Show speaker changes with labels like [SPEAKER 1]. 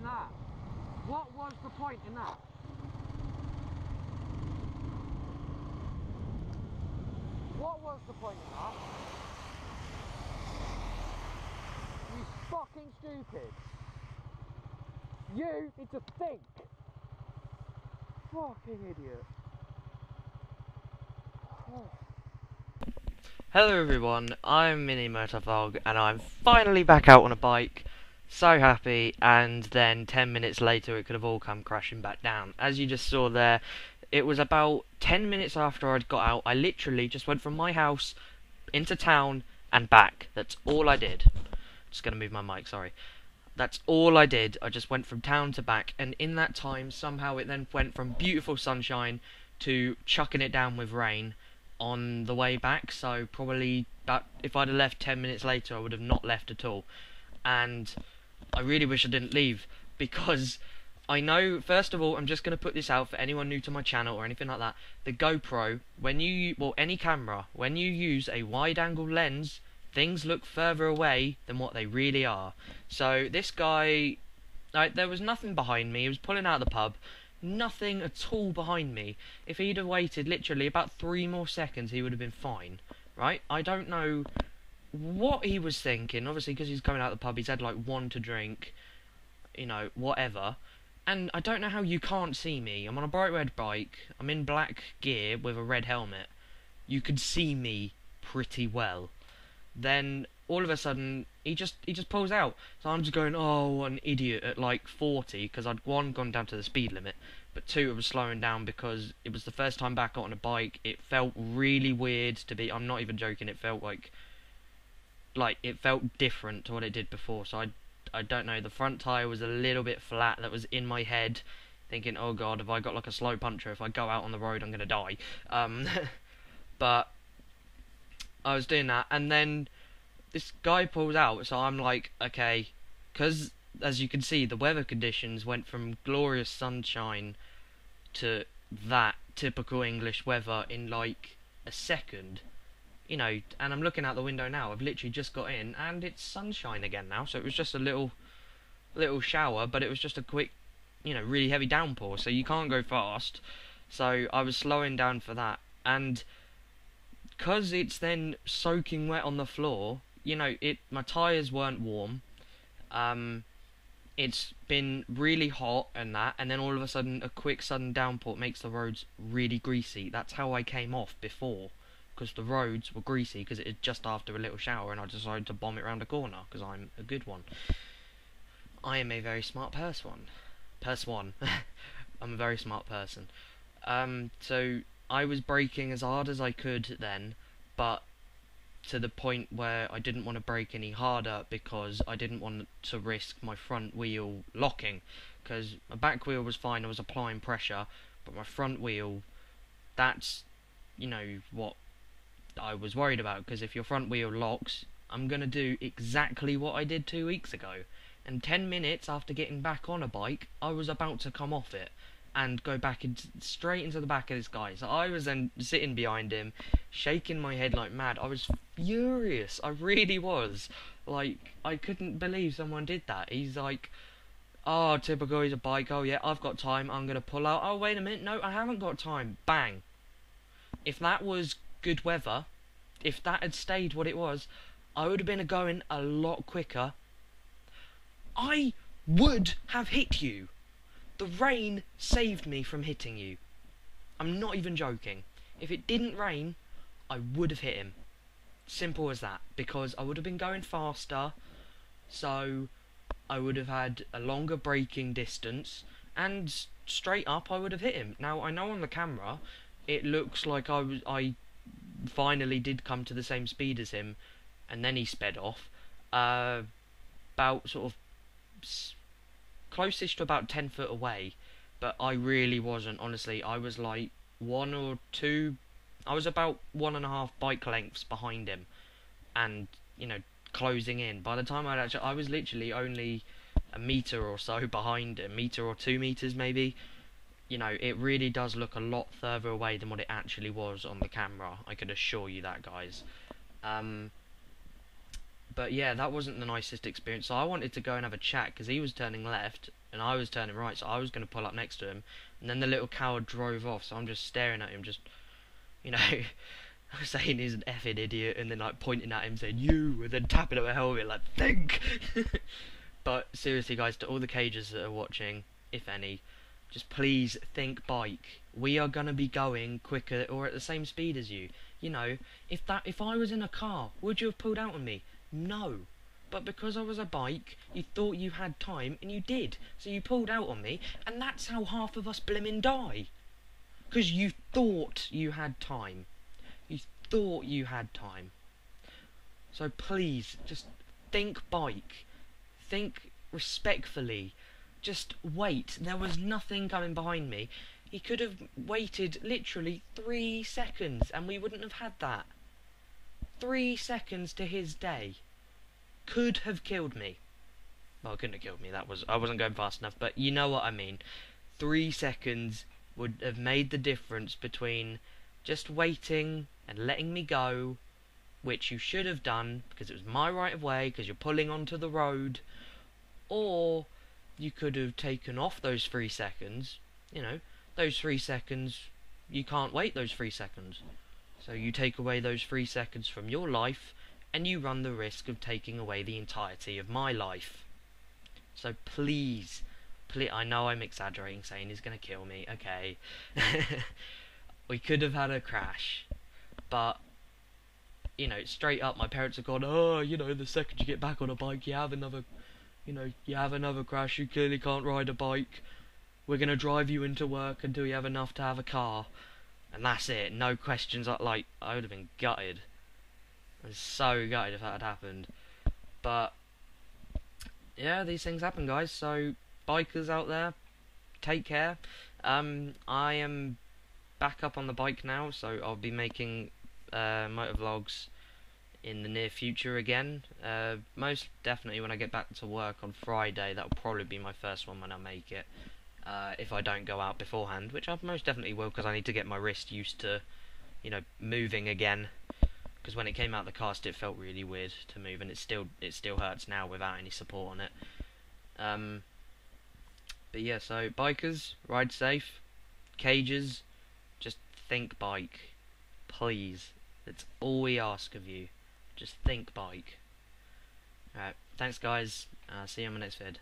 [SPEAKER 1] that? What was the point in that? What was the point in that? You fucking stupid. You need to think. Fucking idiot. Oh.
[SPEAKER 2] Hello everyone, I'm Mini Motorvlog and I'm finally back out on a bike. So happy, and then 10 minutes later it could have all come crashing back down. As you just saw there, it was about 10 minutes after I'd got out. I literally just went from my house into town and back. That's all I did. Just gonna move my mic, sorry. That's all I did. I just went from town to back, and in that time somehow it then went from beautiful sunshine to chucking it down with rain on the way back. So probably about, if I'd have left 10 minutes later, I would have not left at all. And I really wish I didn't leave, because I know, first of all, I'm just going to put this out for anyone new to my channel or anything like that. The GoPro, when you, well, any camera, when you use a wide angle lens, things look further away than what they really are. So this guy, there was nothing behind me. He was pulling out of the pub. Nothing at all behind me. If he'd have waited literally about 3 more seconds, he would have been fine, right? I don't know what he was thinking. Obviously, because he's coming out of the pub, he's had like one to drink, you know, whatever. And I don't know how you can't see me. I'm on a bright red bike. I'm in black gear with a red helmet. You could see me pretty well. Then all of a sudden he just pulls out. So I'm just going, oh, an idiot, at like 40, because I'd one, gone down to the speed limit, but two, I was slowing down because it was the first time back on a bike. It felt really weird to be, I'm not even joking, it felt like it felt different to what it did before. So I don't know, the front tyre was a little bit flat. That was in my head, thinking, oh god, have I got like a slow puncher? If I go out on the road I'm gonna die. But I was doing that, and then this guy pulls out, so I'm like, okay, because as you can see, the weather conditions went from glorious sunshine to that typical English weather in like a second, you know. And I'm looking out the window now, I've literally just got in and it's sunshine again now. So it was just a little shower, but it was just a quick, you know, really heavy downpour, so you can't go fast. So I was slowing down for that, and because it's then soaking wet on the floor, you know, my tyres weren't warm. It's been really hot and that, and then all of a sudden a quick sudden downpour makes the roads really greasy. That's how I came off before, because the roads were greasy, because it was just after a little shower, and I decided to bomb it round a corner, because I'm a good one. I am a very smart person. I'm a very smart person. So I was braking as hard as I could then, but to the point where I didn't want to brake any harder, because I didn't want to risk my front wheel locking. Because my back wheel was fine, I was applying pressure, but my front wheel, that's, you know, what I was worried about. Because if your front wheel locks, I'm going to do exactly what I did 2 weeks ago. And 10 minutes after getting back on a bike, I was about to come off it and go back straight into the back of this guy. So I was then sitting behind him, shaking my head like mad. I was furious. I really was. Like, I couldn't believe someone did that. He's like, oh, typical, he's a bike. Oh yeah, I've got time, I'm gonna pull out. Oh, wait a minute, no, I haven't got time. Bang. If that was good weather, if that had stayed what it was, I would have been going a lot quicker. I would have hit you. The rain saved me from hitting you. I'm not even joking. If it didn't rain, I would have hit him. Simple as that. Because I would have been going faster, so I would have had a longer braking distance, and straight up I would have hit him. Now, I know on the camera it looks like I finally did come to the same speed as him, and then he sped off. About sort of closest to about 10 foot away, but I really wasn't. Honestly, I was like I was about 1.5 bike lengths behind him, and, you know, closing in. By the time I was literally only a meter or so behind him, meter or 2 meters maybe. You know, it really does look a lot further away than what it actually was on the camera. I could assure you that, guys. But yeah, that wasn't the nicest experience. So I wanted to go and have a chat because he was turning left and I was turning right. So I was going to pull up next to him, and then the little coward drove off. So I'm just staring at him, just you know, saying he's an effing idiot, and then like pointing at him saying you, and then tapping at my helmet like think. But seriously, guys, to all the cages that are watching, if any, just please think bike. We are gonna be going quicker or at the same speed as you. You know, if I was in a car, would you have pulled out on me? No. But because I was a bike, you thought you had time, and you did. So you pulled out on me, and that's how half of us blimmin' die. Because you thought you had time. You thought you had time. So please, just think bike. Think respectfully. Just wait. There was nothing coming behind me. He could have waited literally 3 seconds and we wouldn't have had that. 3 seconds to his day could have killed me. Well, it couldn't have killed me. I wasn't going fast enough, but you know what I mean. 3 seconds would have made the difference between just waiting and letting me go, which you should have done because it was my right of way because you're pulling onto the road, or you could have taken off those 3 seconds. You know, those 3 seconds, you can't wait those 3 seconds. So you take away those 3 seconds from your life and you run the risk of taking away the entirety of my life. So please, I know I'm exaggerating saying he's going to kill me, okay. We could have had a crash, but you know, straight up my parents have gone, oh, you know, the second you get back on a bike you have another crash, you clearly can't ride a bike, we're going to drive you into work until you have enough to have a car, and that's it, no questions. Like, I would have been gutted. I was so gutted if that had happened. But yeah, these things happen, guys. So bikers out there, take care. I am back up on the bike now, so I'll be making motor vlogs in the near future again. Most definitely when I get back to work on Friday. That'll probably be my first one when I make it, if I don't go out beforehand, which I most definitely will, because I need to get my wrist used to, you know, moving again, because when it came out of the cast it felt really weird to move, and it still hurts now without any support on it. But yeah, so bikers, ride safe. Cages, just think bike, please. That's all we ask of you. Just think bike. Alright, thanks guys. See you on my next vid.